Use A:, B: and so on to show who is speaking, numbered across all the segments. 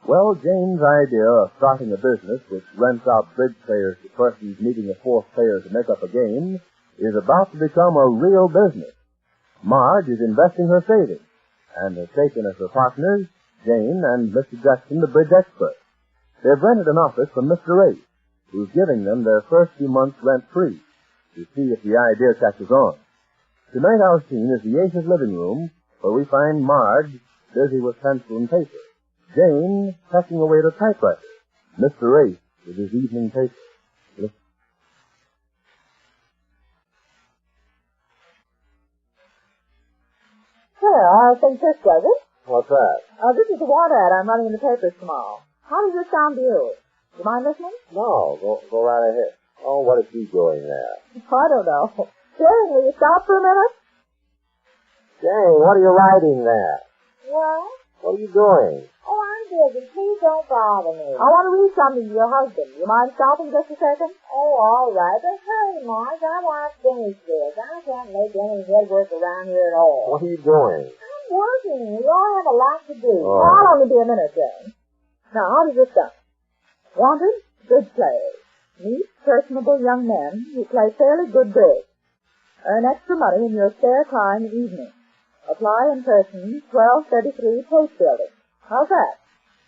A: Well, Jane's idea of starting a business which rents out bridge players to persons needing a fourth player to make up a game is about to become a real business. Marge is investing her savings and has taken as her partners Jane and Mr. Jackson, the bridge expert. They've rented an office from Mr. Ace, who's giving them their first few months rent-free to see if the idea catches on. Tonight our scene is the Ace's living room, where we find Marge busy with pencil and paper, Jane pecking away at a typewriter, Mr. Ace with his evening paper. Listen.
B: Well, I think this does it.
A: What's that?
B: This is the water ad I'm running in the papers tomorrow. How does this sound to you? Do you mind listening?
A: No, go right ahead. Oh, what is he doing there?
B: I don't know. Jane, will you stop for a minute?
A: Jane, what are you writing there?
C: What?
A: What are you doing?
C: Oh, I'm busy. Please don't bother me.
B: I want to read something to your husband. You mind stopping just a second?
C: Oh, all right. But hurry, Marge. I want to finish this. I can't make any head work around here at all.
A: What are you doing?
C: I'm working. We all have a lot to do.
A: Oh.
B: I'll only be a minute, Jane. Now, how does this sound? Wanted, good players. Neat, personable young men who play fairly good bridge. Earn extra money in your spare time evening. Apply in person, 1233 Post Building. How's that?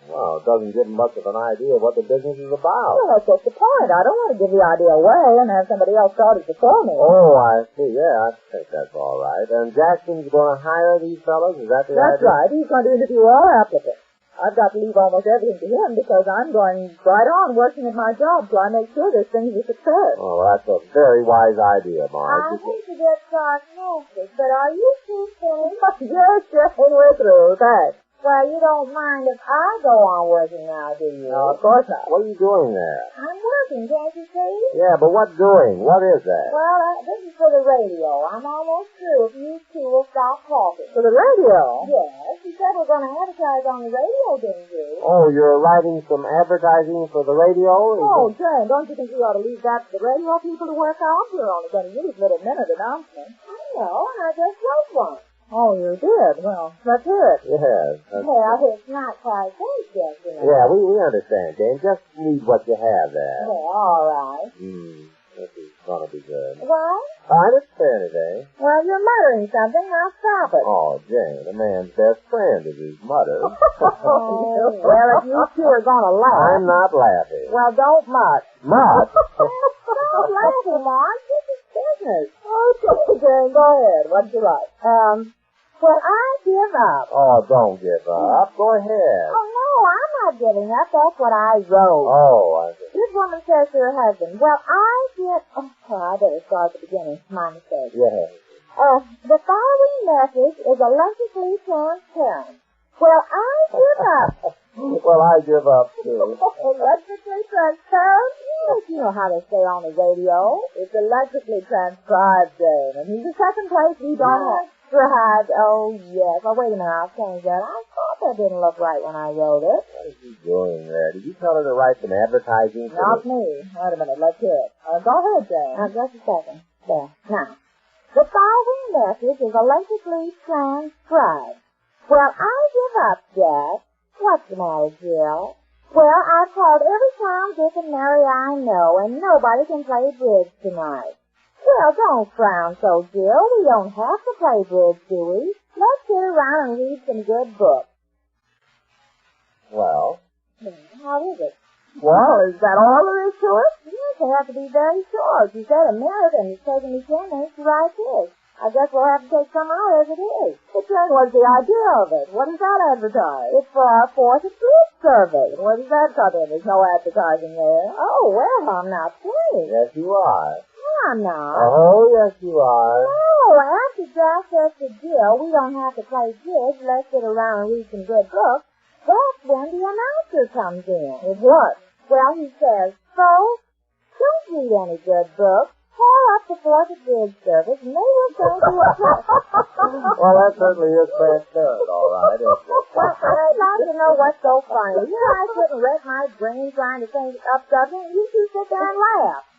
A: Well, it doesn't give much of an idea of what the business is about.
B: Well, that's just the point. I don't want to give the idea away and have somebody else start it before me.
A: Oh, I see. Yeah, I think that's all right. And Jackson's going to hire these fellows? Is that the idea?
B: That's right. He's going to interview all applicants. I've got to leave almost everything to him because I'm going right on working at my job till I make sure this thing's a success.
A: Oh, that's a very wise idea,
C: I
A: Marge.
C: hate to get sarcastic, but are you two finished?
B: Yes, Jane, we're through. Thanks.
C: Well, you don't mind if I go on working now, do you?
B: No, of course not.
A: What are you doing there?
C: I'm working, can't you see?
A: Yeah, but what doing? What is that?
C: Well, this is for the radio. I'm almost through if you two will stop talking.
B: For the radio?
C: Yes, you said we're going to advertise on the radio, didn't you?
A: Oh, you're writing some advertising for the radio?
B: Oh, Jane, don't you think we ought to leave that to the radio people to work out? We're only going to use little minute announcements.
C: I know, and I just wrote one.
B: Oh, you did? Well, let's hear it.
A: Yes.
C: Well, it's not quite finished yet, you know.
A: Yeah, we understand, Jane. Just read what you have there.
C: Well, all right.
A: This is going to be good.
C: What?
A: I didn't say anything.
C: Well, you're muttering something. Now stop it.
A: Oh, Jane, a man's best friend is his mother.
B: Well, if you two are going to laugh.
A: I'm not laughing.
B: Well, don't mutt.
A: Mutt?
C: Stop laughing, Marge. This is business.
B: Okay, Jane, go ahead. What'd you write?
C: Well, I give up.
A: Oh, don't give up. Go ahead.
C: Oh, no, I'm not giving up. That's what I wrote.
A: Oh, I see.
C: This woman says to her husband, well, I give... Oh, I better start at the beginning. It's my mistake.
A: Yes.
C: The following message is electrically transparent. Well, I give up.
A: Well, I give up, too.
C: Electrically transparent? Yes, you know how they say on the radio.
B: It's electrically transcribed, Jane. And in the second place, we don't have...
C: Right. Oh, yes. Oh, wait a minute. I'll change that. I thought that didn't look right when I wrote it.
A: What is he doing there? Did you tell her to write some advertising?
B: Not me. Wait a minute. Let's hear it. Go ahead, Jane.
C: Just a second. There. Now, the following message is electrically transcribed. Well, I give up, Jack. What's the matter, Jill? Well, I've called every Tom, Dick, and Mary I know, and nobody can play bridge tonight. Well, don't frown so, Jill. We don't have to play bridge, do we? Let's sit around and read some good books.
A: Well?
C: How is it?
B: Well, is that all there is to it?
C: Yes, you have to be very short. You said a minute, and it's taken me 10 minutes to write this. I guess we'll have to take some out as it is.
B: But Jane, what's the idea of it? What does that advertise?
C: It's for our 4th of Bridge survey.
B: Where does that come in? There's no advertising there.
C: Oh, well, I'm not finished.
A: Yes, you are.
C: I'm not.
A: Oh, yes, you are.
C: No, after Jack says to Jill, we don't have to play bridge, let's sit around and read some good books, that's when the announcer comes in.
B: With what?
C: Well, he says, folks, don't read any good books. Call up the 4th of Bridge service, and they will send you a test.
A: Well, that certainly is transparent, all right, isn't it?
C: Well, I'd like to know what's so funny. Here I sit and wreck my brain trying to think up something, and you two sit there and laugh.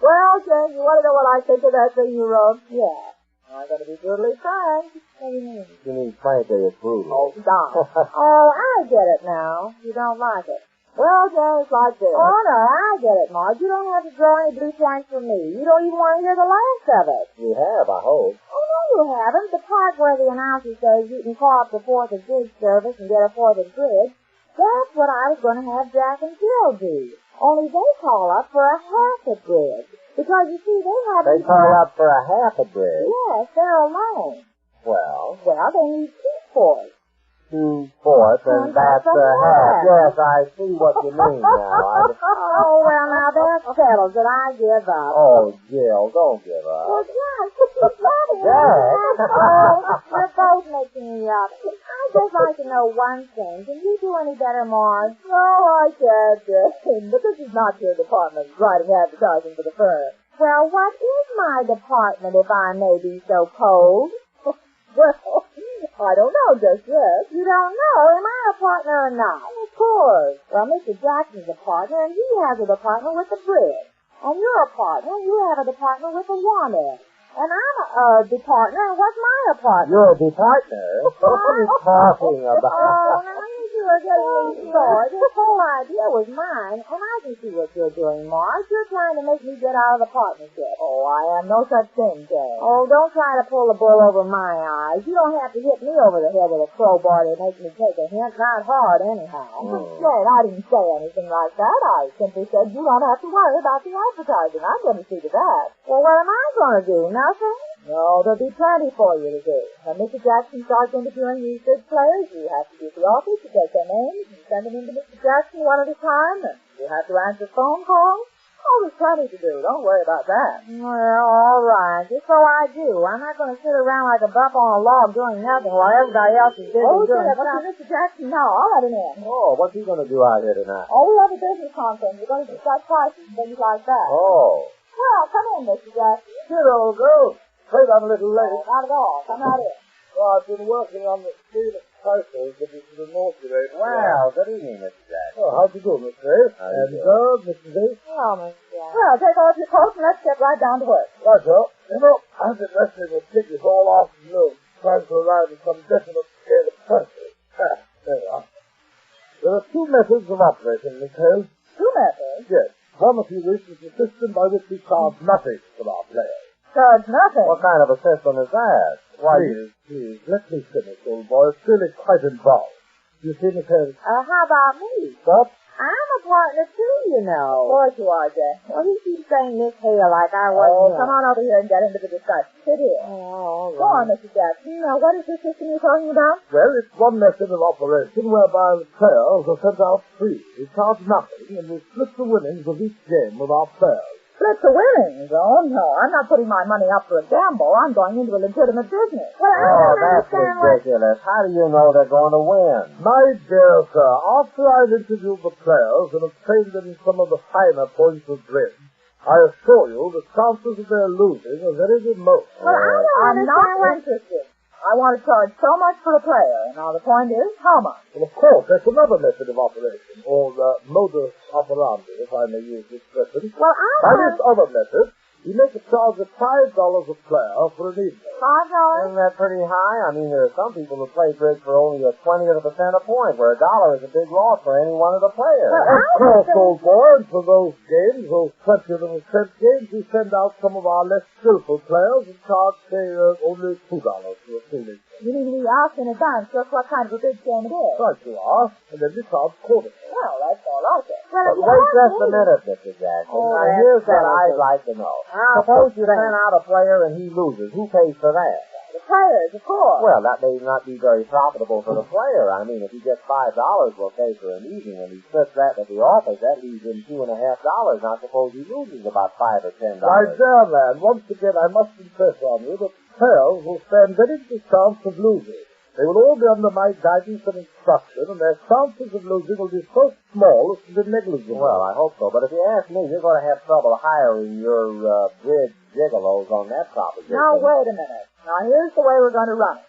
B: Well, Jane, you want to know what I think of that thing you wrote?
C: Yeah.
B: I'm going to be brutally frank. What do you mean?
D: You mean frankly it's brutal.
B: Oh, stop.
C: Oh, I get it now. You don't like it.
B: Well, Jay, it's like this.
C: Oh, no, I get it, Marge. You don't have to draw any blue points for me. You don't even want to hear the last of it.
D: You have, I hope.
C: Oh, no, you haven't. The part where the announcer says you can call up the 4th of bridge service and get a 4th of bridge, that's what I was going to have Jack and Jill do. Only they call up for a half a bridge. Because, you see,
D: They call up for a half a bridge?
C: Yes, they're alone.
D: Well,
C: they need 2/4.
D: 2/4, and that's a half. Yes, I see what you mean now.
C: Oh, well, now that settles it. I give up.
D: Oh, Jill, don't give up.
C: Well, Jack, keep loving
D: Jack?
C: Oh, you're both making me up. I'd just like to know one thing. Can you do any better, Marge?
B: No, I can't, Jane. But this is not your department, writing advertising for the firm.
C: Well, what is my department, if I may be so cold?
B: Well, I don't know just yet.
C: You don't know? Am I a partner or not?
B: Of course.
C: Well, Mr. Jackson's a partner, and he has a department with the bridge. And you're a partner, and you have a department with the wanted. And I'm a departner, and what's my apartment?
D: You're a departner? What are you talking about?
C: Oh, now you are getting me sore. This whole idea was mine, and I can see what you're doing, Marge. You're trying to make me get out of the partnership.
B: Oh, I am no such thing, Jane.
C: Oh, don't try to pull the bull over my eyes. You don't have to hit me over the head with a crowbar to make me take a hint. Not hard, anyhow.
B: Jane, I didn't say anything like that. I simply said you don't have to worry about the advertising. I'm going to see to that.
C: Well, what am I going to do? Nothing?
B: No, there'll be plenty for you to do. When Mr. Jackson starts interviewing these good players, you have to use the office to take their names and send them in to Mr. Jackson one at a time, and you have to answer phone calls. Oh, there's plenty to do. Don't worry about that.
C: Well, all right. Just so I do. I'm not going to sit around like a buff on a log doing nothing while everybody else is busy doing
B: something.
C: something.
B: Mr. Jackson now. I'll let him in.
D: Oh, what's he going to do out here tonight?
B: Oh, we have a business conference. We're going to discuss prices and things like that.
D: Oh.
B: Well, come in, Mr. Jackson.
E: Here, old girl. Afraid I'm a little late.
B: Not at all. Come right in.
E: Well, I've been working on the scale of prices that is the north today.
D: Well, good evening, Mr. Jackson.
E: Oh, how'd you do, Mr. Ace? And Mr. Ace?
C: Oh, Mr. Jackson.
B: Well, take off your coat and let's get right down to work.
E: Right, well, you know, I've been wrestling with figures all afternoon, trying to arrive at some definite scale of prices. There you are. There are 2 methods of operating, Miss Hale.
B: 2 methods?
E: Yes. One, if you wish, is the system by which we charge nothing from our players.
B: Charge nothing.
D: What kind of a system is that? Why,
E: Please, let me finish, old boy. It's really quite involved. You see, Miss Hale?
C: How about me?
E: What?
C: I'm a partner, too, you know.
B: Of course you are, Jack.
C: Well, he keeps saying Miss Hale like I was
B: Oh,
C: him.
B: come on over here and get into the discussion. Sit here.
C: Oh, all
B: Go on, Mr. Jackson. Now, what is the system you're talking about?
E: Well, it's one method of operation whereby the players are sent out free. We charge nothing, and we split the winnings of each game with our players.
B: Split the winnings. Oh, no. I'm not putting my money up for a gamble. I'm going into a legitimate business.
C: Well, I
D: Oh,
C: don't
D: that's
C: understand
D: ridiculous. How do you know they're going to win?
E: My dear sir, after I've interviewed the players and have trained them in some of the finer points of bridge, I assure you the chances of their losing are very remote.
C: Well, I don't
B: I'm
C: understand
B: not interested. I want to charge so much for a player. Now, the point is, how much?
E: Well, of course, that's another method of operation, or modus operandi, if I may use this expression.
C: Well,
E: By this other method, we make a charge of $5 a player for an evening.
C: $5?
D: Isn't that pretty high? I mean, there are some people who play bridge for only a 20th of a cent a point, where $1 is a big loss for any one of the players.
E: Of course, old boy, and for those games, those 20th of a cent games, we send out some of our less skillful players and charge, say, only $2 for a feeling.
B: You mean we ask in advance just what kind of a big game it is?
E: Right you are, and then we charge quarterly.
B: Well, that's all right then.
C: Well,
D: But wait just a minute, Mr. Jackson.
C: Oh,
D: Now,
C: that's
D: here's what
C: delicate.
D: I'd like to know.
C: How
D: Suppose you
C: pathetic.
D: send out a player and he loses. Who pays for that?
B: The players, of course.
D: Well, that may not be very profitable for the player. I mean, if he gets $5, we'll pay for an evening, and he splits that at the office, that leaves him $2.50. Now, suppose he loses about $5 or $10.
E: My dear man, once again, I must impress on you that players will stand very good chance of losing. They will all be under my guidance and instruction, and their chances of losing will be so small as to be negligible.
D: Well, I hope so. But if you ask me, you're going to have trouble hiring your bridge gigolos on that proposition.
B: Now, wait a minute. Now, here's the way we're going to run it.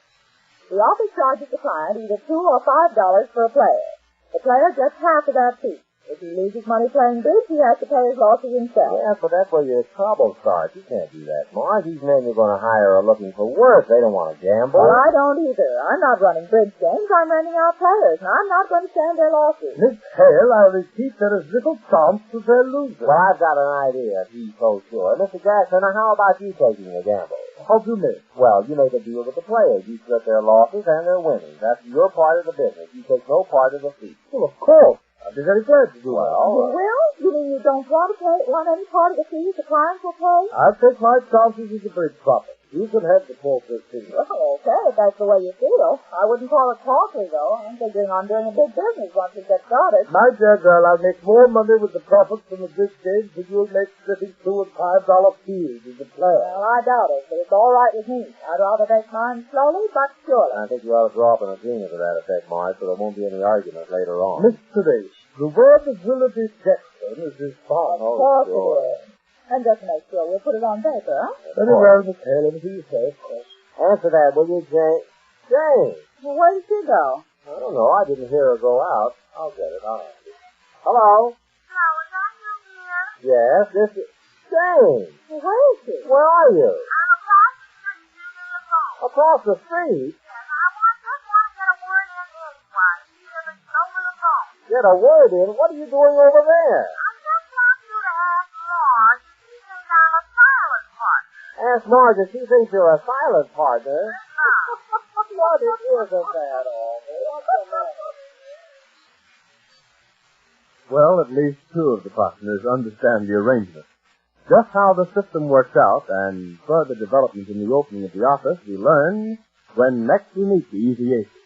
B: The office charges the client either $2 or $5 for a player. The player gets half of that fee. If he loses money playing bridge, he has to pay his losses himself.
D: Yeah, but that's where your trouble starts. You can't do that, Marge. These men you're going to hire are looking for work. They don't want to gamble.
B: Well, I don't either. I'm not running bridge games. I'm renting out players, and I'm not going to stand their losses.
E: Miss Hale, I repeat, there is little chance that they'll lose it.
D: Well, I've got an idea, if he's so sure. Mr. Jackson, how about you taking a gamble?
E: How do you mean?
D: Well, you make a deal with the players. You split their losses and their winnings. That's your part of the business. You take no part of the fee.
E: Well, of course. I'd be very glad to do that.
B: Well, you mean you don't want any part of the fees the clients will pay?
E: I'll take my chances with the bridge profit. You can have the full 15.
B: Well, okay, if that's the way you feel. I wouldn't call it costly, though. I'm figuring on doing a big business once it gets started.
E: My dear girl, I'll make more money with the profits from the bridge games than you'll make splitting $2 and $5 fees as a player.
B: Well, I doubt it, but it's all right with me. I'd rather make mine slowly but surely.
D: I think you ought to draw up an agreement to that effect, Marge, so there won't be any argument later on.
E: Mr. Ace, the word of Willoughby Jackson is his father.
B: Of course it is. And just to make sure, we'll put it on paper, huh?
E: Very well, Miss Hale, anything you say, of course.
D: Answer that, will you, Jane? Jane!
B: Well, where did she go?
D: I don't know. I didn't hear her go out. I'll get it. I'll ask it. Hello?
C: Hello, is that you here?
D: Yes, this is... Jane!
B: Well, where is she?
D: Where are you?
C: I'm across the street using the phone.
D: Across the street?
C: Yes, I just want to get a word in edgewise. You hear me over the phone.
D: Get a word in? What are you doing over there?
C: I just want you to ask Marge if she thinks I'm a silent partner.
D: Ask Marge if she thinks you're a silent partner.
C: What
D: isn't that all? What's the matter?
A: Well, at least two of the partners understand the arrangement. Just how the system works out and further development in the opening of the office we learn when next we meet the Easy Aces.